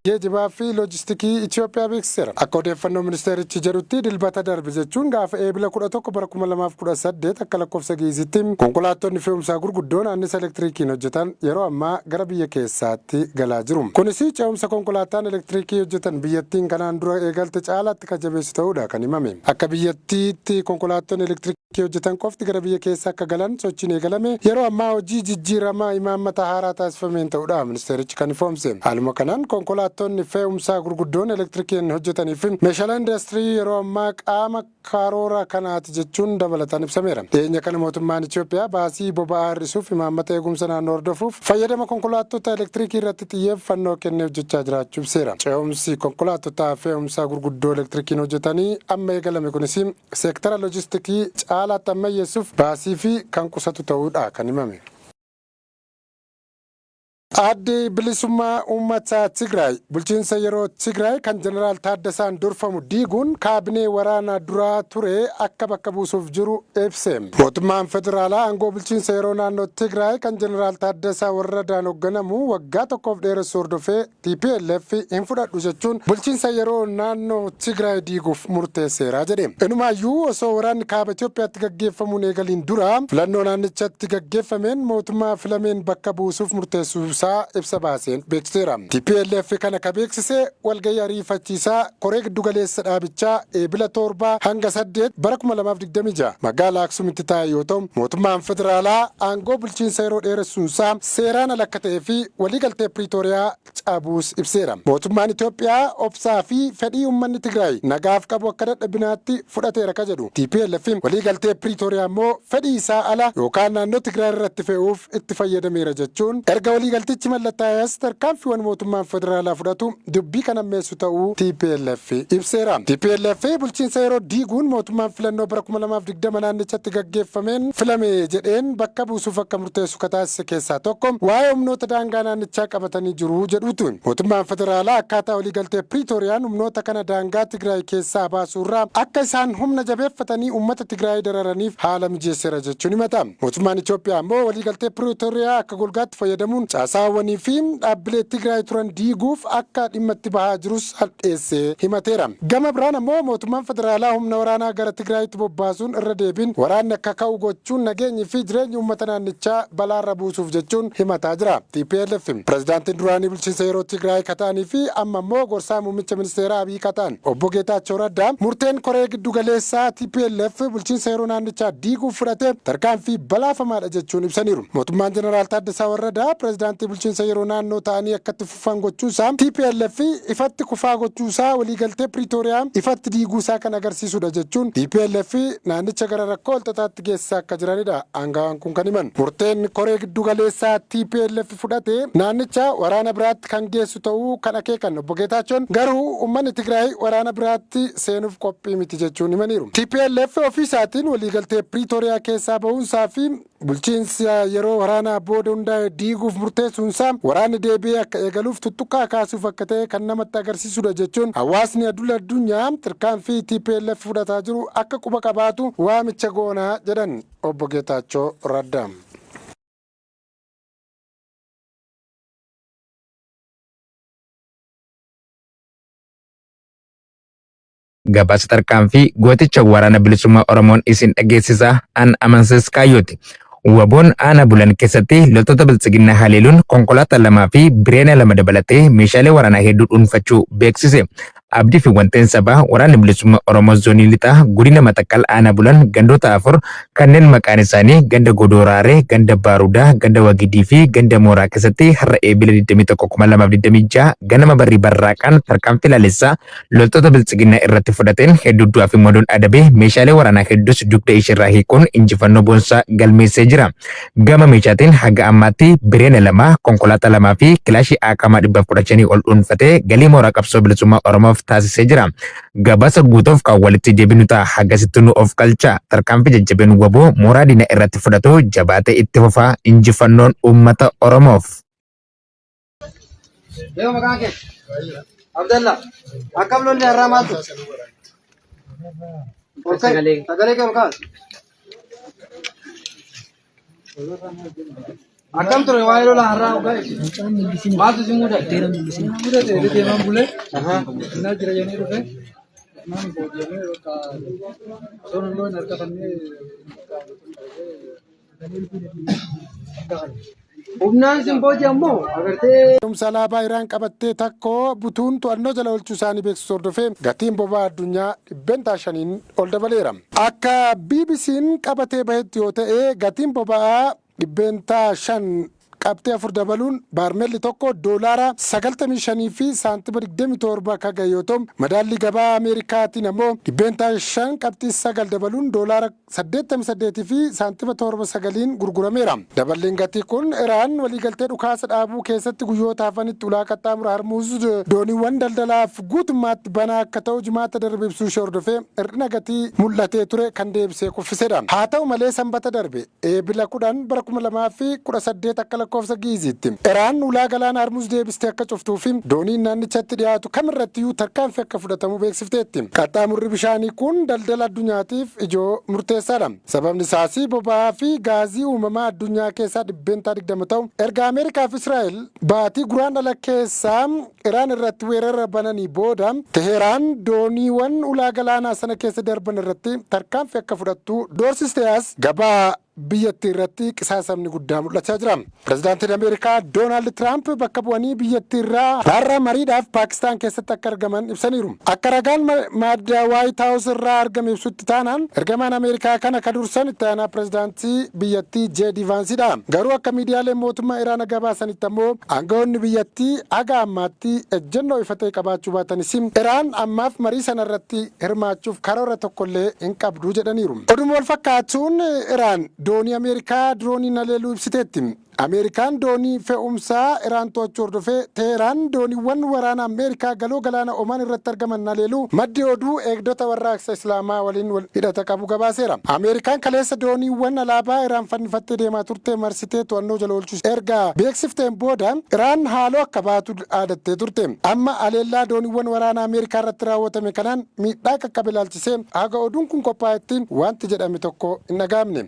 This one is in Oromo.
geejjibaa fi loojistiikii Itoophiyaa beeksiseera. Akka odeeffannoo ministeerichi jedhutti dilbata darbe jechuun gaafa eebila 11 bara 2018 akka lakkoofsa Gi'iziitti konkolaattonni fe'umsaa gurguddoon annisaa elektiriikiin hojjetan yeroo ammaa gara biyya keessaatti galaa jiru. Kunis ce'umsa konkolaataan elektiriikii hojjetan biyyattiin kanaan dura eegalte caalaatti kan jabeessu ta'uudha kan himame. Akka biyyattiitti konkolaattonni elektiriikii hojjetan qofti gara biyya keessa akka galan sochiin eegalame yeroo ammaa hojii jijjiiramaa imaammata haaraa taasifameen ta'uudha ministeerichi kan ifoomse. Haaluma kanaan konkolaattonni fe'umsaa gurguddoon elektiriikiin hojjetaniif meeshaalee industirii yeroo ammaa qaama karoora kanaati jechuun dabalataan ibsameera. Dhiyeenya kana mootummaan Itoophiyaa baasii boba'aa hir'isuuf imaammata eegumsa naannoo hordofuuf fayyadama konkolaattota elektiriikii irratti xiyyeeffannoo kennee hojjechaa jiraachuu ibseera. Ce'umsi konkolaattota fe'umsaa gurguddoo elektiriikiin hojjetanii amma eegalame kunis seektara loojistiikii caalaatti ammayyeessuuf baasii fi kan qusatu ta'uudha kan himame. Addi bilisummaa uummata Tigraay bulchiinsa yeroo Tigraay kan Jeneraal Taaddasaan durfamu diiguun kaabinee waraanaa duraa ture akka bakka buusuuf jiru ibse. Mootummaan federaalaa aangoo bulchiinsa yeroo naannoo Tigraay kan Jeneraal Taaddasaa Warradaan hoogganamu waggaa tokkoof dheeressu hordofee TPLF hin fudhadhu jechuun bulchiinsa yeroo naannoo Tigraay diiguuf murteesseera jedhe. Inumaayyuu osoo waraanni kaaba Itoophiyaatti gaggeeffamuun eegaliin dura filannoo naannichatti gaggeeffameen mootummaa filameen bakka buusuuf murteessuu ibsa baaseen beeksiseera. TPLF kana ka beeksise walgahii ariifachiisaa koree giddu galeessa dhaabichaa eebila 7 hanga 8 bara 2026 magaalaa Aksuumitti taa'e yoo ta'u mootummaan federaalaa aangoo bulchiinsa yeroo dheeressuunsaa seeraan ala akka ta'ee fi waliigaltee Piriitooriyaa cabuus ibseera. Mootummaan Itoophiyaa obsaa fi fedhii uummanni Tigraay nagaaf qabu akka dadhabinaatti fudhateera ka jedhu. TPLF waliigaltee Piriitooriyaa immoo fedhii isaa ala yookaan naannoo Tigraay irratti fe'uuf itti fayyadameera jechuun erga waliigaltichi mallattaa'es tarkaanfiiwwan mootummaan federaalaa fudhatu dubbii kan ammeessu ta'uu TPLF ibseera. TPLF bulchiinsa yeroo diiguun mootummaan filannoo bara 2020 naannichatti gaggeeffameen filame jedheen bakka buusuuf akka murteessu kataasise keessaa tokko waa'ee humnoota daangaa naannichaa qabatanii jiru jedhuutu. Mootummaan federaalaa akkaataa waliigaltee Piriitooriyaan humnoota kana daangaa Tigraay keessaa baasuurraa akka isaan humna jabeeffatanii uummata Tigraay dararaniif haala mijeesseera jechuun himata. Mootummaan Itoophiyaa immoo waliigaltee Piriitooriyaa akka golgaatti fayyadamuun caasaawwanii fi dhaabbilee Tigraay turan diiguuf akka dhimma itti bahaa jirus hadheessee himateera. Gama biraan ammoo mootummaan federaalaa humna waraanaa gara Tigraayitti bobbaasuun irra deebiin waraanni akka ka'u gochuun nageenyi fi jireenya uummata naannichaa balaarra buusuuf jechuun himataa jira. TPLF pirezidaantiin duraanii bulchiinsa yeroo Tigraay kataanii fi amma immoo gorsaa muummicha ministeeraa Abiy kataan obbo Geetaachoo Raddaa murteen koree giddu galeessaa TPLF bulchiinsa yeroo naannichaa diiguuf fudhate tarkaanfii balaafamaadha jechuun ibsaniiru. Mootummaan Jeneraal Taaddasaa Warradaa pirezidaantii bulchiinsa yeroo naannoo ta'anii akkatti fufan gochuusaa TPLF ifatti kufaa gochuusaa waliigaltee Piriitooriyaa ifatti diiguusaa kan agarsiisudha jechuun TPLF naannicha gara rakkoo walxaxaatti geessisaa akka jiranidha. Aangawaan kun kan himan murteen koree giddu galeessaa TPLF fudhate naannicha waraana biraatti kan geessu ta'uu kan akeekan obbo Geetaachoon garuu uummanni Tigraay waraana biraatti seenuuf qophii miti jechuun himaniiru. TPLF ofii isaatiin waliigaltee Piriitooriyaa keessaa ba'uunsaa fi bulchiinsa yeroo waraanaa booda hundaa'e diiguuf murteessuunsaa waraanni deebi'ee akka eegaluuf tuttuqqaa kaasuuf akka ta'e kan namatti agarsiisudha jechuun hawaasni addunyaa tarkaanfii TPLF fudhataa jiru akka quba qabaatu waamicha goonaa jedhan obbo Geetaachoo Raddaa. Gabaasa tarkaanfii gooticha waraana bilisummaa Oromoon isin dhageessisaa an amansiis kaayyooti. Waboon aanaa bulan keessatti loltoota bilisiginnaa haleeluun konkolaataa 2 fi bireena 2 dabalatee meeshaalee waraanaa hedduu dhuunfachuu beeksise. Abdii fi wanteen sabaa waraanni bilisummaa Oromoo zoonii lixaa godina Matakkal aanaa bulan gandoota 4 kanneen maqaan isaanii ganda Godoraaree, ganda Baarudaa, ganda Wagidii fi ganda Mooraa keessatti har'a eebila 21/2026 ganama barrii barraaqaan tarkaanfii laalessaa loltoota bilisiginnaa irratti fudhateen hedduu du'aa fi madoon adabee meeshaalee waraanaa hedduus dugda isheerraa hiikuun injifannoo boonsaa galmeessee jira. Gama meeshaatiin haga ammaatti bireena 2, konkolaataa 2 fi kilaashii akamaa 115 ol dhuunfatee galii mooraa qabsoo bilisummaa Oromoof taasisee jira. Gabaasa guutuuf kan walitti deebinu ta'a hagasitti nu of galcha. Tarkaanfii jajjabeen waboo mooraa diina irratti fudhatu jabaatee itti fufaa injifannoon uummata Oromoof. Abdallah, akkam lolli har'aa maaltu? Sagalee kee ol kaa'u. Akam tuh yang lo lah harang guys. Masuk sih muda. Muda deh, dia emang boleh. Nah, kira yang itu kan. Nah, bodinya lo ka. Soalnya lo narka kan ini. Umnan simpoji ammo. Agar teh. Alaabaa Iraan qabattee takkoo butuun to'annoo jala oolchuu isaanii beeksisuu hordofee gatiin boba'aa addunyaa dhibbentaa shaniin ol dabaleera. Akka BBC'n qabatee bahetti yoo ta'e gatiin boba'aa dhibbentaa shan qabxii 4 dabaluun baarmeelli tokko doolaara 95 fi saantima 27 akka ga'e yoo ta'u madaalli gabaa Ameerikaatiin ammoo dhibbentaa 5 qabxii 9 dabaluun doolaara 88 fi saantima 79 gurgurameera. Daballeen gatii kun Iraan waliigaltee dhukaasa dhaabuu keessatti guyyoota hafanitti ulaa qaxxaamura Harmuuz dooniiwwan daldalaaf guutummaatti banaa akka ta'u jimaata darbe ibsuu ishee hordofee hir'ina gatii mul'atee ture kan deebisee kuffisedha. Haa ta'u malee sanbata darbe eebila 10 bara 2018 akka lakkoofsa giiziitti Iraan ulaa galaana Harmuuz deebistee akka cuftuu fi dooniin naannichatti dhiyaatu kamirrattiyyuu tarkaanfii akka fudhatamu beeksifteetti. Qaxxaamurri bishaanii kun daldala addunyaatiif ijoo murteessaadha. Sababni isaas boba'aa fi gaazii uumamaa addunyaa keessaa dhibbentaa 20 ta'u erga Ameerikaa fi Israa'el baatii guraandhala keessaa Iraan irratti weerara bananii booda Teheraan dooniiwwan ulaa galaanaa sana keessa darban irratti tarkaanfii akka fudhattu doorsistees gabaa biyyattii irratti qisaasamni guddaa mul'achaa jira. Pireezidaantiin Ameerikaa Doonaald Tiraamp bakka bu'anii biyyattii irraa har'a mariidhaaf Paakistaan keessatti akka argaman ibsaniiru. Akka ragaan madda Waayit Haawus irraa argame ibsutti taanaan ergamaan Ameerikaa kana ka dursan itti aanaa pireezidaantii biyyattii J.D. Vaansidha. Garuu akka miidiyaaleen mootummaa Iraan gabaasanitti ammoo aangawoonni biyyattii haga ammaatti ejjennoo ifa ta'e qabaachuu baatanis Iraan ammaaf marii sana irratti hirmaachuuf karoora tokkollee hin qabdu jedhaniiru. Oduma wal fakkaatuun Iraan doonii Ameerikaa dirooniin haleeluu ibsiteetti. Ameerikaan doonii fe'umsaa Iraan to'achuu hordofee Teheraan dooniiwwan waraana Ameerikaa galoo galaana Omaan irratti argaman haleeluu maddi oduu eegdota warraaqsa Islaamaa waliin wal hidhata qabu gabaaseera. Ameerikaan kaleessa dooniiwwan alaabaa Iraan fannifattee deemaa turte marsitee to'annoo jala oolchuu erga beeksifteen booda Iraan haaloo akka baatu aadattee turte. Amma haleellaa dooniiwwan waraana Ameerikaa irratti raawwatame kanaan miidhaa qaqqabe ilaalchisee haga oduun kun qophaa'etti wanti jedhame tokko hin dhagaamne.